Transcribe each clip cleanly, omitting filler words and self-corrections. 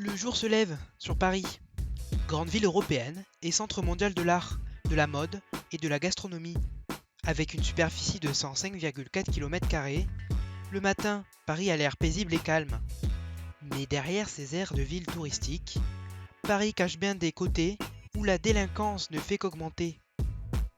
Le jour se lève sur Paris, grande ville européenne et centre mondial de l'art, de la mode et de la gastronomie. Avec une superficie de 105,4 km², le matin, Paris a l'air paisible et calme. Mais derrière ces aires de ville touristique, Paris cache bien des côtés où la délinquance ne fait qu'augmenter.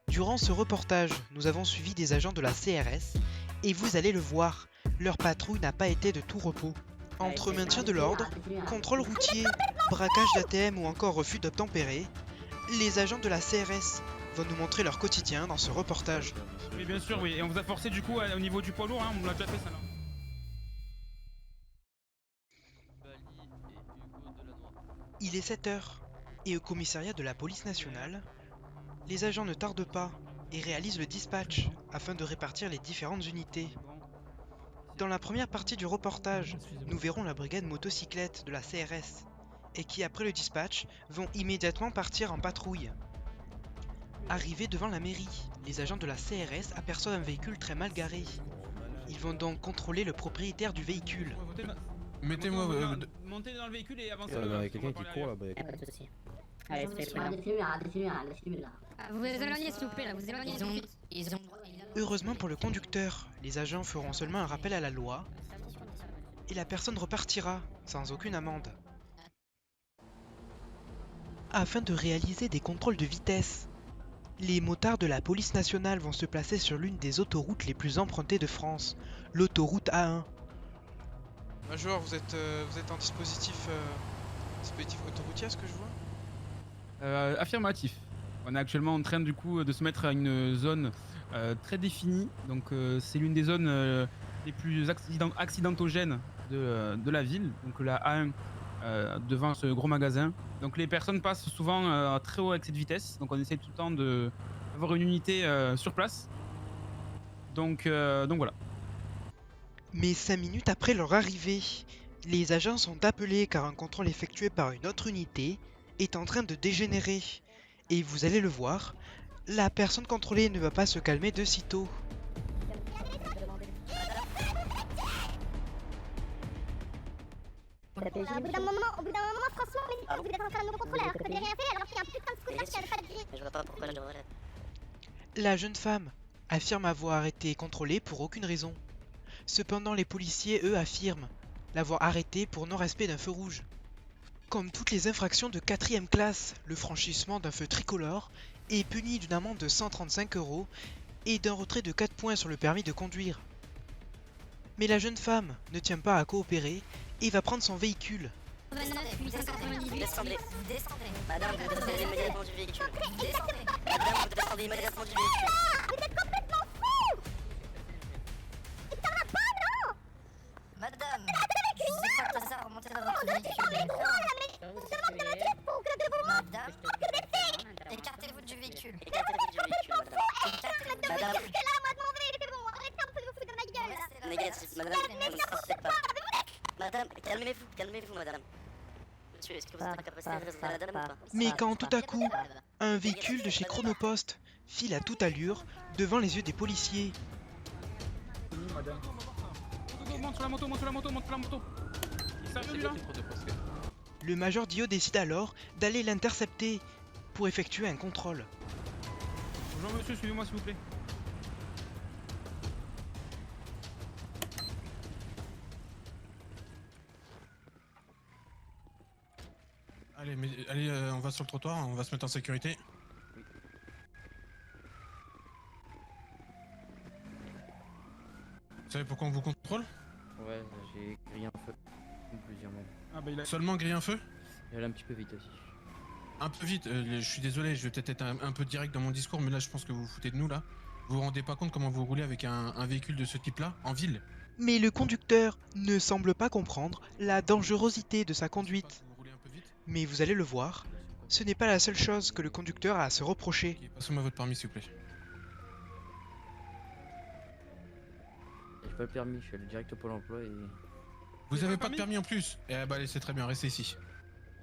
Durant ce reportage, nous avons suivi des agents de la CRS et vous allez le voir, leur patrouille n'a pas été de tout repos. Entre maintien de l'ordre, contrôle routier, braquage d'ATM ou encore refus d'obtempérer, les agents de la CRS vont nous montrer leur quotidien dans ce reportage. Oui, bien sûr, oui. Et on vous a forcé du coup au niveau du poids lourd, hein, on l'a déjà fait ça là. Il est 7 heures et au commissariat de la police nationale, les agents ne tardent pas et réalisent le dispatch afin de répartir les différentes unités. Dans la première partie du reportage, nous verrons la brigade motocyclette de la CRS et qui, après le dispatch, vont immédiatement partir en patrouille. Arrivés devant la mairie, les agents de la CRS aperçoivent un véhicule très mal garé. Ils vont donc contrôler le propriétaire du véhicule. Mettez-moi. Montez dans le véhicule et avancez. Il y a quelqu'un qui court là-bas. Pas de soucis. Allez, c'est là. Vous vous éloignez s'il vous plaît là, vous éloignez. Ils ont... Heureusement pour le conducteur, les agents feront seulement un rappel à la loi et la personne repartira sans aucune amende. Afin de réaliser des contrôles de vitesse, les motards de la police nationale vont se placer sur l'une des autoroutes les plus empruntées de France, l'autoroute A1. Major, vous êtes en dispositif autoroutier, ce que je vois? Affirmatif. On est actuellement en train du coup de se mettre à une zone très définie. Donc c'est l'une des zones les plus accidentogènes de la ville. Donc la A1 devant ce gros magasin. Donc les personnes passent souvent très haut avec cette vitesse. Donc on essaie tout le temps d'avoir une unité sur place. Donc voilà. Mais 5 minutes après leur arrivée, les agents sont appelés car un contrôle effectué par une autre unité est en train de dégénérer. Et vous allez le voir, la personne contrôlée ne va pas se calmer de sitôt. Au bout d'un moment, franchement, vous êtes en train de nous contrôler alors que vous n'avez rien fait, alors qu'il y a un putain de scooter qui a pas de grille. Je vois pas pourquoi je devrais. La jeune femme affirme avoir été contrôlée pour aucune raison. Cependant, les policiers, eux, affirment l'avoir arrêtée pour non-respect d'un feu rouge. Comme toutes les infractions de 4ème classe, le franchissement d'un feu tricolore est puni d'une amende de 135 € et d'un retrait de 4 points sur le permis de conduire. Mais la jeune femme ne tient pas à coopérer et va prendre son véhicule. Descendez. Madame, vous descendez immédiatement du véhicule. Madame, vous descendez immédiatement du véhicule. Vous êtes complètement fou! Et ça va pas, non? Madame, c'est pas ça, remontez dans votre véhicule. Madame, écartez-vous du véhicule. Écartez-vous du véhicule, madame. Madame. Négatif, madame, ne sortez pas. Madame, calmez-vous, madame. Monsieur, est-ce que vous êtes en capacité de rester à la dame ou pas? Mais quand tout à coup, un véhicule de chez Chronopost file à toute allure devant les yeux des policiers. Monte sur la moto. Il est sérieux lui là? Le major Dio décide alors d'aller l'intercepter pour effectuer un contrôle. Bonjour monsieur, suivez-moi s'il vous plaît. Allez, on va sur le trottoir, on va se mettre en sécurité. Vous savez pourquoi on vous contrôle? Ouais, j'ai grillé un feu. Plusieurs même. Ah bah il a... Seulement griller un feu? Il allait un petit peu vite aussi. Un peu vite, je suis désolé, je vais peut-être être un peu direct dans mon discours, mais là je pense que vous vous foutez de nous là. Vous vous rendez pas compte comment vous roulez avec un véhicule de ce type-là, en ville? Mais le conducteur ne semble pas comprendre la dangerosité de sa conduite. Vous roulez un peu vite? Mais vous allez le voir, ce n'est pas la seule chose que le conducteur a à se reprocher. Ok, passez-moi votre permis s'il vous plaît. J'ai pas le permis, je suis allé direct au Pôle emploi et... Vous avez pas de permis en plus? Eh bah allez, c'est très bien, restez ici.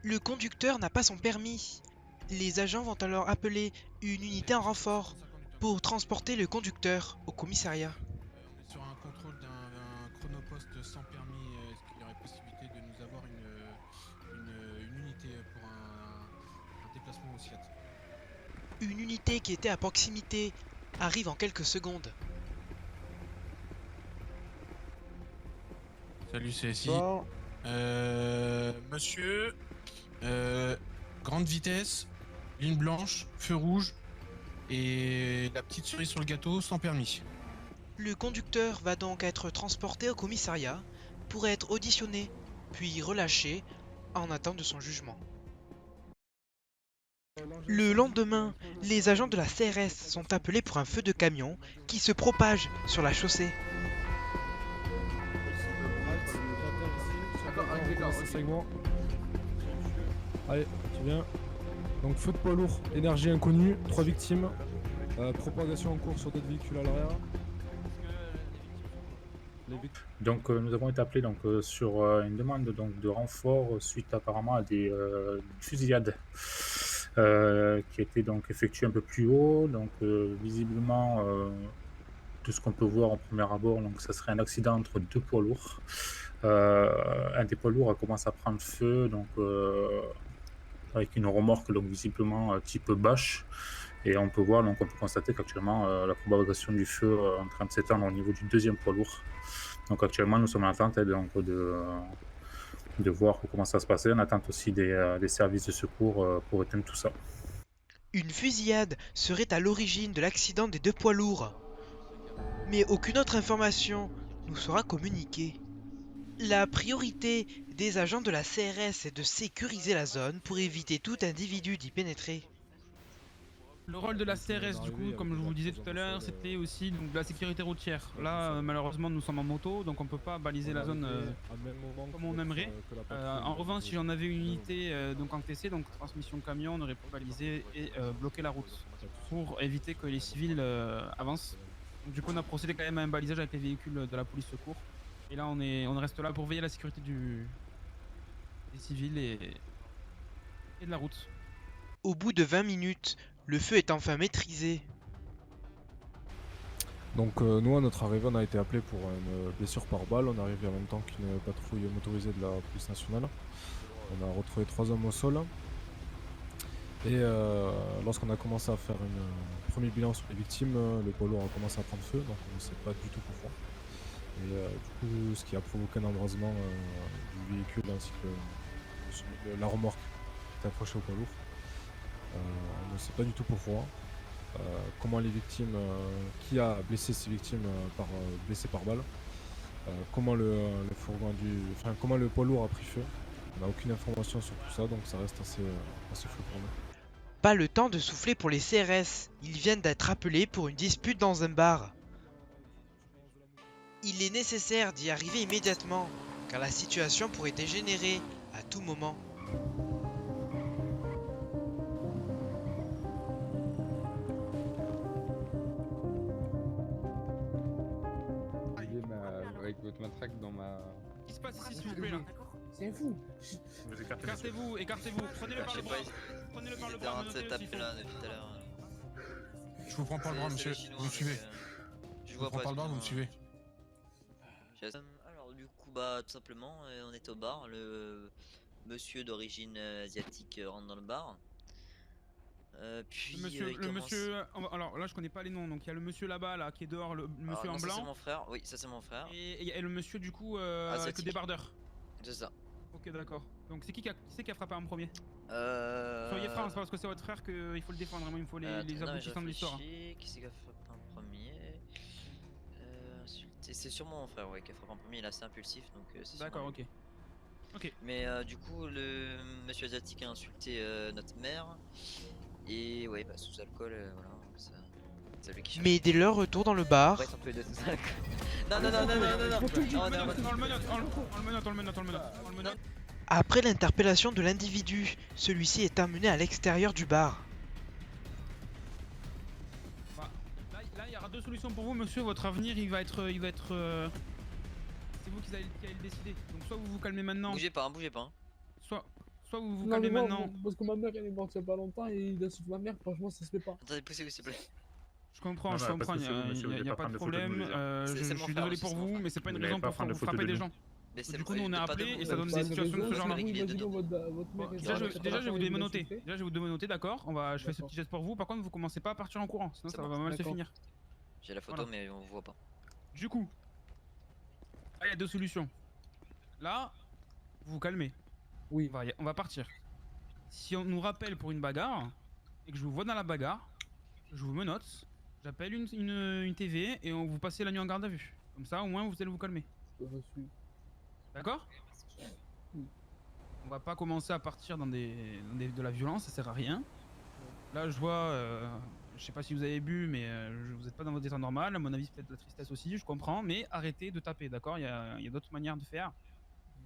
Le conducteur n'a pas son permis. Les agents vont alors appeler une unité en renfort pour transporter le conducteur au commissariat. On est sur un contrôle d'un chronopost poste sans permis, est-ce qu'il y aurait possibilité de nous avoir une unité pour un déplacement au SIAT? Une unité qui était à proximité arrive en quelques secondes. Salut, c'est SI. Bon, Monsieur, grande vitesse, ligne blanche, feu rouge et la petite cerise sur le gâteau sans permis. Le conducteur va donc être transporté au commissariat pour être auditionné, puis relâché en attente de son jugement. Le lendemain, les agents de la CRS sont appelés pour un feu de camion qui se propage sur la chaussée. c'est avec moi. Allez, tu viens. Donc feu de poids lourd, énergie inconnue, 3 victimes. Propagation en cours sur d'autres véhicules à l'arrière. Donc nous avons été appelés sur une demande de renfort suite apparemment à des fusillades qui étaient donc effectuées un peu plus haut. Donc visiblement, tout ce qu'on peut voir en premier abord, donc ça serait un accident entre deux poids lourds. Un des poids lourds a commencé à prendre feu, donc avec une remorque donc visiblement type bâche. Et on peut voir, donc on peut constater qu'actuellement la propagation du feu est en train de s'étendre au niveau du deuxième poids lourd. Donc actuellement nous sommes en attente donc, de voir comment ça se passer. On attend aussi des services de secours pour éteindre tout ça. Une fusillade serait à l'origine de l'accident des deux poids lourds. Mais aucune autre information nous sera communiquée. La priorité des agents de la CRS est de sécuriser la zone pour éviter tout individu d'y pénétrer. Le rôle de la CRS, du coup, comme je vous le disais tout à l'heure, c'était aussi donc, de la sécurité routière. Là, malheureusement, nous sommes en moto, donc on peut pas baliser la zone comme on aimerait. En revanche, si j'en avais une unité donc en TC, donc transmission camion, on aurait pu baliser et bloquer la route pour éviter que les civils avancent. Donc, du coup, on a procédé quand même à un balisage avec les véhicules de la police secours. Et là, on reste là pour veiller à la sécurité des civils et de la route. Au bout de 20 minutes, le feu est enfin maîtrisé. Donc nous à notre arrivée on a été appelé pour une blessure par balle, on est arrivé en même temps qu'une patrouille motorisée de la police nationale. On a retrouvé 3 hommes au sol. Et lorsqu'on a commencé à faire un premier bilan sur les victimes, le poids lourd a commencé à prendre feu, donc on ne sait pas du tout pourquoi. Et du coup ce qui a provoqué un embrasement du véhicule ainsi que la remorque qui est accrochée au poids lourd. On ne sait pas du tout pourquoi. Comment les victimes, qui a blessé ces victimes blessées par balle, comment comment le poids lourd a pris feu. On n'a aucune information sur tout ça, donc ça reste assez flou pour nous. Pas le temps de souffler pour les CRS, ils viennent d'être appelés pour une dispute dans un bar. Il est nécessaire d'y arriver immédiatement, car la situation pourrait dégénérer à tout moment. Avec votre matraque dans ma... Qu'est-ce qui se passe ici, s'il vous plaît, là? C'est fou. Écartez-vous, écartez-vous, prenez-le par le bras. Prenez-le par le bras, menotez-le s'il faut. Je vous prends pas le bras, monsieur. Vous me suivez. Je vous prends pas le bras, vous me suivez. Alors du coup bah tout simplement on est au bar, le monsieur d'origine asiatique rentre dans le bar. Puis le monsieur, alors là je connais pas les noms, donc il y a le monsieur là-bas là qui est dehors, le monsieur en blanc. Ça c'est mon frère, oui ça c'est mon frère. Et le monsieur du coup avec le débardeur. C'est ça. Ok d'accord. Donc c'est qui a frappé en premier? Soyez franc, c'est pas parce que c'est votre frère qu'il faut le défendre, vraiment il me faut les aboutissants de l'histoire. Qui c'est qui a frappé en premier? C'est sûrement mon frère ouais, qui a frappé en premier, il est assez impulsif donc c'est d'accord, ok. Ok. Mais du coup le monsieur asiatique a insulté notre mère. Et ouais bah sous alcool voilà c'est lui qui Mais dès leur retour dans le bar... Ouais, tous les deux sous alcool. Non On le menotte. Après l'interpellation de l'individu, celui-ci est amené à l'extérieur du bar. Bah, là il y aura deux solutions pour vous monsieur, votre avenir il va être c'est vous qui allez le décider. Donc soit vous vous calmez maintenant. Bougez pas. Soit vous vous calmez maintenant. Parce que ma mère elle est morte il y a pas longtemps et il insulte ma mère, franchement ça se fait pas. Attendez, poussez s'il vous plaît. Je comprends, Non, je non, comprends, parce que c'est vous, monsieur, vous il devez n'y a pas pas de prendre de photos de problème. nous, déjà. Je C'est mon suis frère désolé aussi, pour c'est vous, mon mais c'est pas une Vous raison n'allez pas pour prendre de photos frapper de des nous. gens. Mais c'est Du coup, nous on est pas de appelés et problème. ça donne des situations de ce genre-là. Bon, déjà, je vais vous démonoter. Déjà, je vais vous démonoter, d'accord. Je fais ce petit geste pour vous. Par contre, vous commencez pas à partir en courant, sinon C'est ça bon. va mal se finir. J'ai la photo, Voilà. mais on voit pas. Du coup, là, il y a deux solutions. Là, vous vous calmez. Oui. On va partir. Si on nous rappelle pour une bagarre et que je vous vois dans la bagarre, je vous menote, j'appelle une TV et on vous passez la nuit en garde à vue. Comme ça, au moins, vous allez vous calmer. Reçu. D'accord? Oui. On va pas commencer à partir dans de la violence, ça sert à rien. Là, je vois, je sais pas si vous avez bu, mais vous êtes pas dans votre état normal. À mon avis, c'est peut-être de la tristesse aussi, je comprends. Mais arrêtez de taper, d'accord? Il y a d'autres manières de faire.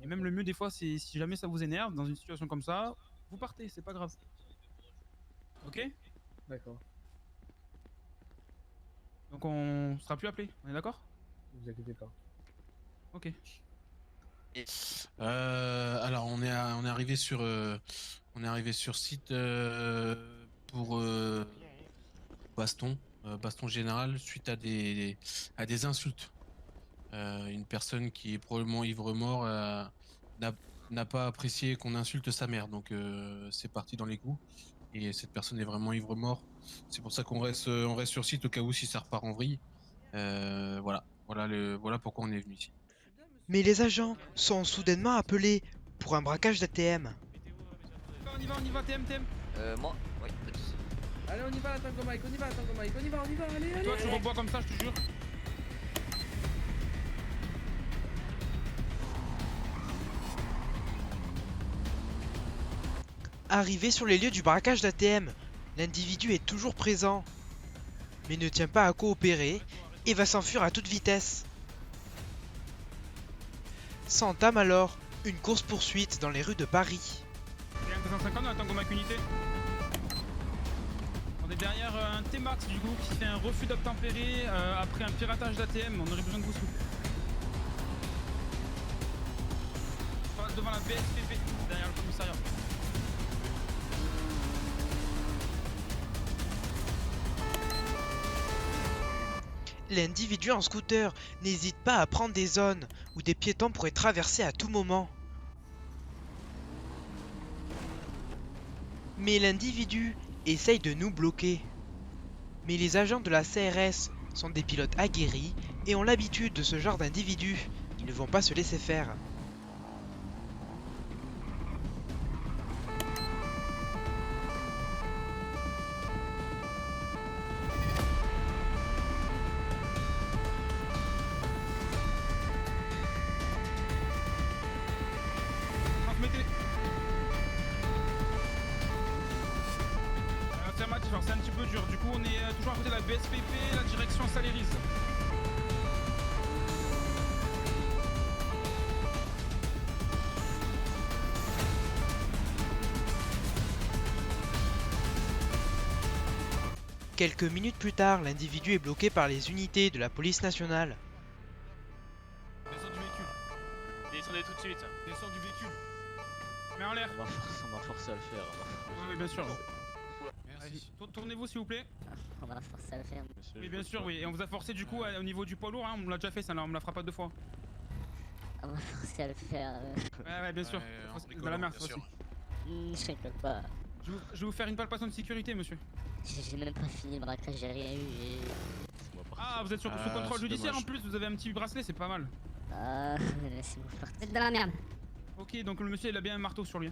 Et même le mieux, des fois, c'est si jamais ça vous énerve, dans une situation comme ça, vous partez, c'est pas grave. Ok? D'accord. Donc on sera plus appelé, on est d'accord? Vous inquiétez pas. Ok. Alors on est arrivé sur site pour baston général suite à des insultes. Une personne qui est probablement ivre-mort n'a pas apprécié qu'on insulte sa mère, donc c'est parti dans les coups. Et cette personne est vraiment ivre-mort. C'est pour ça qu'on reste sur site au cas où si ça repart en vrille. Voilà pourquoi on est venu ici. Mais les agents sont soudainement appelés pour un braquage d'ATM. On y va, TM. Moi, oui, pas de soucis. Allez, on y va, la Tango Mike, on y va, allez. Toi, tu rebois comme ça, je te jure. Arrivé sur les lieux du braquage d'ATM, l'individu est toujours présent, mais ne tient pas à coopérer et va s'enfuir à toute vitesse. S'entame alors une course-poursuite dans les rues de Paris. Il y a un 250 dans la Tango Mac Unité. On est derrière un T-Max du coup qui fait un refus d'obtempérer après un piratage d'ATM. On aurait besoin de vous s'il vous plaît. Devant la BSPP, derrière le commissariat. L'individu en scooter n'hésite pas à prendre des zones où des piétons pourraient traverser à tout moment. Mais l'individu essaye de nous bloquer. Mais les agents de la CRS sont des pilotes aguerris et ont l'habitude de ce genre d'individus. Ils ne vont pas se laisser faire. C'est un petit peu dur. Du coup, on est toujours à côté de la BSPP, la direction Saléris. Quelques minutes plus tard, l'individu est bloqué par les unités de la police nationale. Descends du véhicule. Descendez tout de suite. Descends du véhicule. Mets en l'air. On va forcer à le faire. Oui, bien sûr. Merci. Tournez-vous s'il vous plaît. On va forcer à le faire. Oui, bien sûr, oui. Et on vous a forcé du coup au niveau du poids lourd, hein. On l'a déjà fait, ça, on me la fera pas deux fois. On va forcer à le faire. Ouais, bien sûr. Dans la merde, ça aussi. Je rigole pas. Je vais vous faire une palpation de sécurité, monsieur. J'ai même pas fini le braquage, j'ai rien eu et... Ah, vous êtes sous contrôle c'est judiciaire dommage. en plus, vous avez un petit bracelet, c'est pas mal. Laissez-moi partir. Vous êtes dans la merde. Ok, donc le monsieur il a bien un marteau sur lui.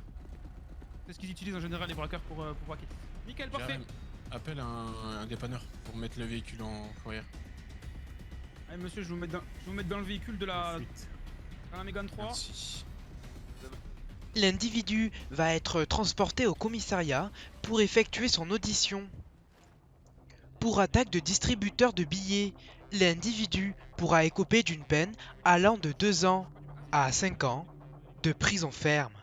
C'est ce qu'ils utilisent en général les braqueurs pour braquer. Nickel, parfait. Jérém, appelle un dépanneur pour mettre le véhicule en fourrière. Allez monsieur, je vais vous mettre dans le véhicule de la Mégane 3. Merci. L'individu va être transporté au commissariat pour effectuer son audition. Pour attaque de distributeur de billets, l'individu pourra écoper d'une peine allant de 2 ans à 5 ans de prison ferme.